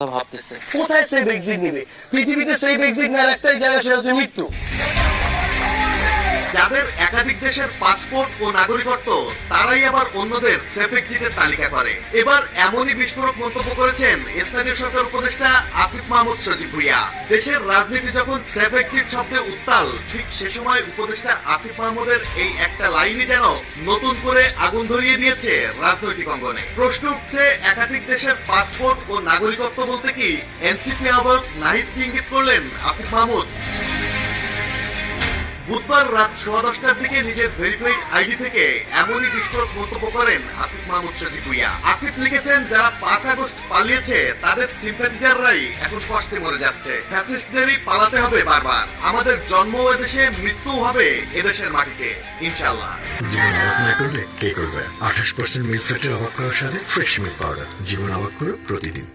ভাবতেছে। কোথায় safe exit নিবে? পৃথিবীতে সেফ এক্সিট নেওয়ার একটাই জায়গা, সেটা হচ্ছে মৃত্যু। যাদের একাধিক দেশের পাসপোর্ট ও নাগরিকত্ব, তারাই আবার অন্যদের সেফ এক্সিটের তালিকা করে। এবার এমনই বিস্ফোরক মন্তব্য করেছেন স্থানীয় সরকার উপদেষ্টা আসিফ মাহমুদ সজীব ভুঁইয়া। দেশের রাজনীতি যখন সেফ এক্সিট শব্দে উত্তাল, ঠিক সে সময় উপদেষ্টা আসিফ মাহমুদের এই একটা লাইনই যেন নতুন করে আগুন ধরিয়ে দিয়েছে রাজনৈতিক অঙ্গনে। প্রশ্ন উঠছে, একাধিক দেশের পাসপোর্ট ও নাগরিকত্ব বলতে কি এনসিপি আহ্বায়ক নাহিদকে ইঙ্গিত করলেন আসিফ মাহমুদ? বুধবার রাত 10:15টার দিকে নিজের ভেরিফাইড আইডি থেকে এমনই বিস্ফোরক মন্তব্য করেন আসিফ মাহমুদ সজীব ভুঁইয়া। আসিফ লিখেছেন, যারা 5 আগস্ট পালিয়েছে তাদের সিম্প্যাথিজাররাই এখন কষ্টে মরে যাচ্ছে। ফ্যাসিস্টদেরই পালাতে হবে বারবার। আমাদের জন্ম এদেশে, মৃত্যু হবে এদেশের মাটিতে, ইনশাআল্লাহ। জীবন অবাক না করলে কে করবে? 28% মিল্ক ফ্যাটের অবাক করার সাথে ফ্রেশ মিল্ক পাউডার। জীবন অবাক করো প্রতিদিন।